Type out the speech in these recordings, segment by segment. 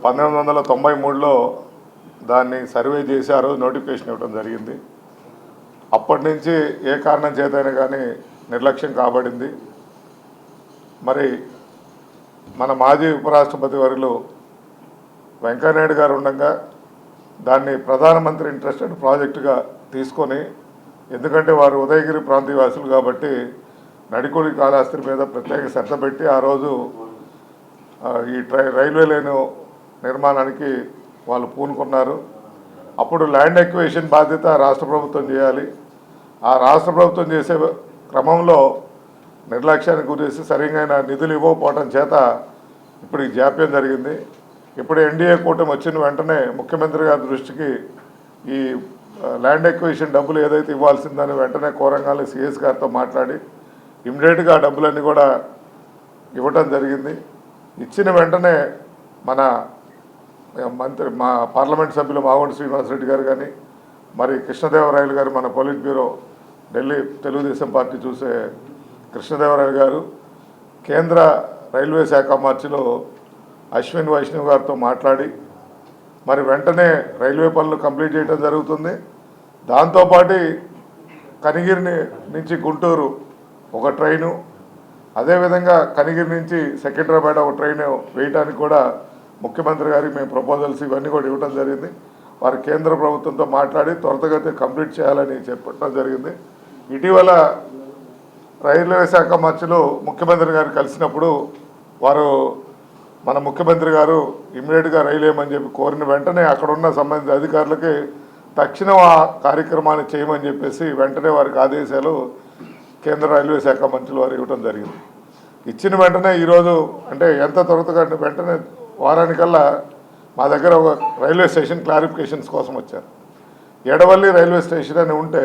1993లో దాన్ని సర్వే చేసి ఆ రోజు నోటిఫికేషన్ ఇవ్వడం జరిగింది. అప్పటి నుంచి ఏ కారణం చేతైనా కానీ నిర్లక్ష్యం కాబడింది. మరి మన మాజీ ఉపరాష్ట్రపతి వర్యులు వెంకయ్యనాయుడు గారు ఉండగా దాన్ని ప్రధానమంత్రి ఇంట్రెస్టెడ్ ప్రాజెక్టుగా తీసుకొని, ఎందుకంటే వారు ఉదయగిరి ప్రాంతీయవాసులు కాబట్టి నడికొడి కాళహస్తి మీద ప్రత్యేక శ్రద్ధ పెట్టి ఆ రోజు ఈ రైల్వే లైను నిర్మాణానికి వాళ్ళు పూనుకున్నారు. అప్పుడు ల్యాండ్ ఎక్విజిషన్ బాధ్యత రాష్ట్ర ప్రభుత్వం చేయాలి. ఆ రాష్ట్ర ప్రభుత్వం చేసే క్రమంలో నిర్లక్ష్యానికి గురేసి సరిగైన నిధులు ఇవ్వకపోవడం చేత ఇప్పుడు ఈ జాప్యం జరిగింది. ఇప్పుడు ఎన్డీఏ కూటమి వచ్చిన వెంటనే ముఖ్యమంత్రి గారి దృష్టికి ఈ ల్యాండ్ ఎక్విజిషన్ డబ్బులు ఏదైతే ఇవ్వాల్సిందని వెంటనే కోరంగానే సిఎస్ గారితో మాట్లాడి ఇమ్మీడియట్గా ఆ డబ్బులన్నీ కూడా ఇవ్వటం జరిగింది. ఇచ్చిన వెంటనే మన మా పార్లమెంట్ సభ్యులు మాగంటి శ్రీనివాసరెడ్డి గారు కానీ, మరి కృష్ణదేవరాయలు గారు, మన polit bureau Delhi Telugu Desam party చూసే కృష్ణదేవరాయలు గారు, కేంద్ర రైల్వే శాఖ మంత్రిలో అశ్విన్ వైష్ణవ్ గారితో మాట్లాడి మరి వెంటనే రైల్వే పనులు కంప్లీట్ చేయడం జరుగుతుంది. దాంతోపాటు కనిగిరి నుంచి గుంటూరు ఒక ట్రైను, అదేవిధంగా కనిగిరి నుంచి సికింద్రాబాద్ ఒక ట్రైన్ వేయడానికి కూడా ముఖ్యమంత్రి గారికి మేము ప్రపోజల్స్ ఇవన్నీ కూడా ఇవ్వడం జరిగింది. వారు కేంద్ర ప్రభుత్వంతో మాట్లాడి త్వరితగతిన కంప్లీట్ చేయాలని చెప్పడం జరిగింది. ఇటీవల రైల్వే శాఖ మంత్రులు ముఖ్యమంత్రి గారు కలిసినప్పుడు వారు మన ముఖ్యమంత్రి గారు ఇమ్మీడియట్గా రైలు వేయమని చెప్పి కోరిన వెంటనే అక్కడున్న సంబంధిత అధికారులకి తక్షణం ఆ కార్యక్రమాన్ని చేయమని చెప్పేసి వెంటనే వారికి ఆదేశాలు కేంద్ర రైల్వే శాఖ మంత్రులు వారు ఇవ్వడం జరిగింది. ఇచ్చిన వెంటనే ఈరోజు అంటే ఎంత త్వరగా వెంటనే వారానికల్లా మా దగ్గర ఒక రైల్వే స్టేషన్ క్లారిఫికేషన్స్ కోసం వచ్చారు. ఎడవల్లి రైల్వే స్టేషన్ అని ఉంటే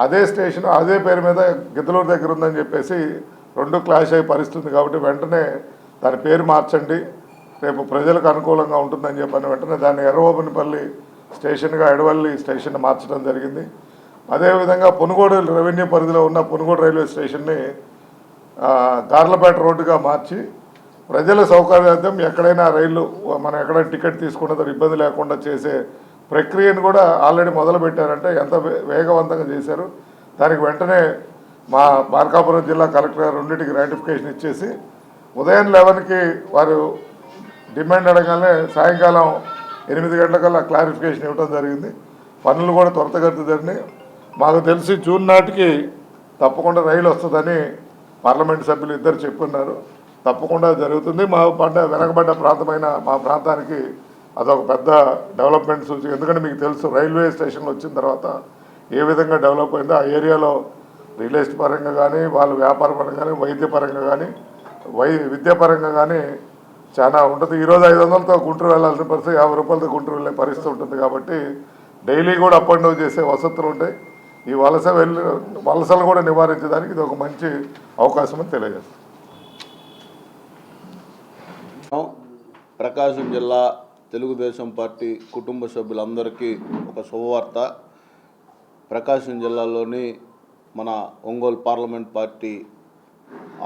అదే స్టేషన్ అదే పేరు మీద గిద్దలూరు దగ్గర ఉందని చెప్పేసి రెండు క్లాష్ అయ్యే పరిస్థితుంది. కాబట్టి వెంటనే దాని పేరు మార్చండి, రేపు ప్రజలకు అనుకూలంగా ఉంటుందని చెప్పని వెంటనే దాన్ని ఎర్రవోబునిపల్లి స్టేషన్గా ఎడవల్లి స్టేషన్ మార్చడం జరిగింది. అదేవిధంగా పునుగోడు రెవెన్యూ పరిధిలో ఉన్న పునుగోడు రైల్వే స్టేషన్ని గార్లపేట రోడ్డుగా మార్చి ప్రజల సౌకర్యార్థం ఎక్కడైనా రైళ్ళు మనం ఎక్కడైనా టికెట్ తీసుకున్న ఇబ్బంది లేకుండా చేసే ప్రక్రియను కూడా ఆల్రెడీ మొదలుపెట్టారంటే ఎంత వేగవంతంగా చేశారు. దానికి వెంటనే మా మార్కాపురం జిల్లా కలెక్టర్ గారు రెండింటికి రాటిఫికేషన్ ఇచ్చేసి ఉదయం 11కి వారు డిమాండ్ అడగానే సాయంకాలం 8 గంటలకల్లా క్లారిఫికేషన్ ఇవ్వడం జరిగింది. పనులు కూడా త్వరితగతిని మాకు తెలిసి జూన్ నాటికి తప్పకుండా రైలు వస్తుందని పార్లమెంట్ సభ్యులు ఇద్దరు చెప్పున్నారు. తప్పకుండా జరుగుతుంది. మా వెనకబడ్డ ప్రాంతమైన మా ప్రాంతానికి అదొక పెద్ద డెవలప్మెంట్ సూచి. ఎందుకంటే మీకు తెలుసు రైల్వే స్టేషన్లు వచ్చిన తర్వాత ఏ విధంగా డెవలప్ అయిందో ఆ ఏరియాలో రియల్ ఎస్టేట్ పరంగా కానీ, వాళ్ళ వ్యాపార పరంగా కానీ, వైద్య పరంగా కానీ, విద్యాపరంగా కానీ చాలా ఉంటుంది. ఈరోజు 500తో గుంటూరు వెళ్ళాల్సిన పరిస్థితి 50 రూపాయలతో గుంటూరు వెళ్ళే పరిస్థితి ఉంటుంది. కాబట్టి డైలీ కూడా అప్ అండ్ డౌన్ చేసే వసతులు ఉంటాయి. ఈ వలసలు కూడా నివారించడానికి ఇది ఒక మంచి అవకాశం అని తెలియజేస్తాం. ప్రకాశం జిల్లా తెలుగుదేశం పార్టీ కుటుంబ సభ్యులందరికీ ఒక శుభవార్త. ప్రకాశం జిల్లాలోని మన ఒంగోలు పార్లమెంట్ పార్టీ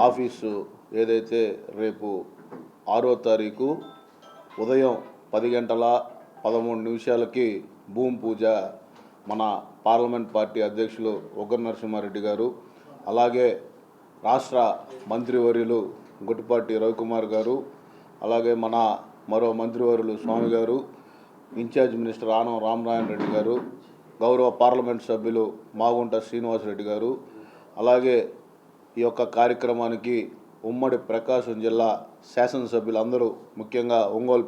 ఆఫీసు ఏదైతే రేపు 6వ తారీఖు ఉదయం 10:13 భూమి పూజ మన పార్లమెంట్ పార్టీ అధ్యక్షులు ఉగ్గర నరసింహారెడ్డి గారు, అలాగే రాష్ట్ర మంత్రివర్యులు గొట్టిపాటి రవికుమార్ గారు, అలాగే మన మరో మంత్రివర్యులు స్వామి గారు, ఇన్ఛార్జ్ మినిస్టర్ ఆనం రామనారాయణ రెడ్డి గారు, గౌరవ పార్లమెంట్ సభ్యులు మాగుంట శ్రీనివాసరెడ్డి గారు, అలాగే ఈ యొక్క కార్యక్రమానికి ఉమ్మడి ప్రకాశం జిల్లా శాసనసభ్యులు అందరూ, ముఖ్యంగా ఒంగోలు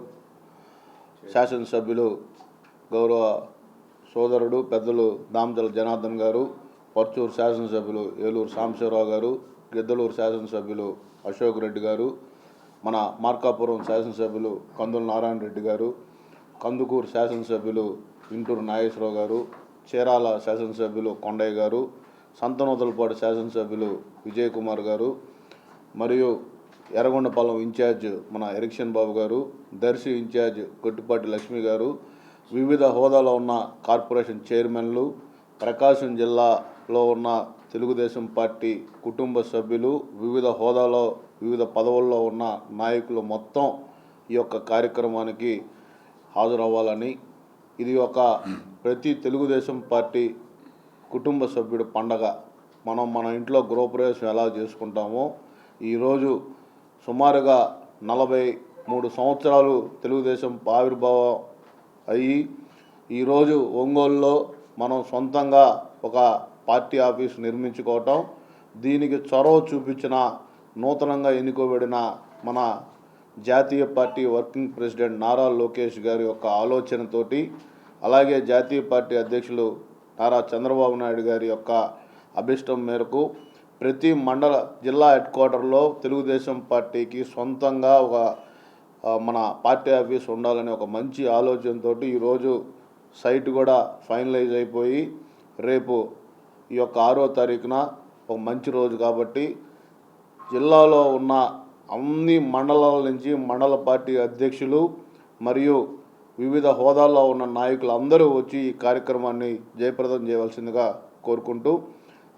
శాసనసభ్యులు గౌరవ సోదరుడు పెద్దలు దామచల జనార్దన్ గారు, పర్చూరు శాసనసభ్యులు ఏలూరు సాంబశివరావు గారు, గిద్దలూరు శాసనసభ్యులు అశోక్ రెడ్డి గారు, మన మార్కాపురం శాసనసభ్యులు కందుల నారాయణ రెడ్డి గారు, కందుకూరు శాసనసభ్యులు ఇంటూరు నాగేశ్వరరావు గారు, చీరాల శాసనసభ్యులు కొండయ్య గారు, సంతనూతలపాడు శాసనసభ్యులు విజయ్ కుమార్ గారు, మరియు ఎర్రగొండపాలెం ఇన్ఛార్జ్ మన ఎరిక్షన్ బాబు గారు, దర్శి ఇన్ఛార్జ్ గొట్టిపాటి లక్ష్మి గారు, వివిధ హోదాలో ఉన్న కార్పొరేషన్ చైర్మన్లు, ప్రకాశం జిల్లాలో ఉన్న తెలుగుదేశం పార్టీ కుటుంబ సభ్యులు, వివిధ హోదాలో వివిధ పదవుల్లో ఉన్న నాయకులు మొత్తం ఈ యొక్క కార్యక్రమానికి హాజరవ్వాలని, ఇది ఒక ప్రతి తెలుగుదేశం పార్టీ కుటుంబ సభ్యుడు పండగ. మనం మన ఇంట్లో గృహప్రవేశం ఎలా చేసుకుంటామో ఈరోజు సుమారుగా 43 సంవత్సరాలు తెలుగుదేశం ఆవిర్భావం అయ్యి ఈరోజు ఒంగోలులో మనం సొంతంగా ఒక పార్టీ ఆఫీస్ నిర్మించుకోవటం, దీనికి చొరవ చూపించిన నూతనంగా ఎన్నుకోబడిన మన జాతీయ party working president Nara Lokesh గారి యొక్క ఆలోచనతోటి, అలాగే జాతీయ పార్టీ అధ్యక్షులు నారా చంద్రబాబు నాయుడు గారి యొక్క అభిష్టం మేరకు ప్రతి మండల జిల్లా హెడ్ క్వార్టర్లో తెలుగుదేశం పార్టీకి సొంతంగా ఒక మన పార్టీ ఆఫీస్ ఉండాలనే ఒక మంచి ఆలోచనతో ఈరోజు సైట్ కూడా ఫైనలైజ్ అయిపోయి రేపు ఈ యొక్క 6వ తారీఖున ఒక మంచి రోజు కాబట్టి జిల్లాలో ఉన్న అన్ని మండలాల నుంచి మండల పార్టీ అధ్యక్షులు మరియు వివిధ హోదాల్లో ఉన్న నాయకులు అందరూ వచ్చి ఈ కార్యక్రమాన్ని జయప్రదం చేయవలసిందిగా కోరుకుంటూ,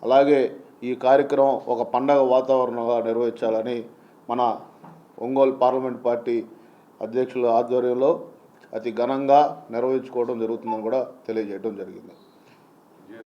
అలాగే ఈ కార్యక్రమం ఒక పండగ వాతావరణంగా నిర్వహించాలని మన ఒంగోలు పార్లమెంట్ పార్టీ అధ్యక్షుల ఆధ్వర్యంలో అతి ఘనంగా నిర్వహించుకోవడం జరుగుతుందని కూడా తెలియజేయడం జరిగింది.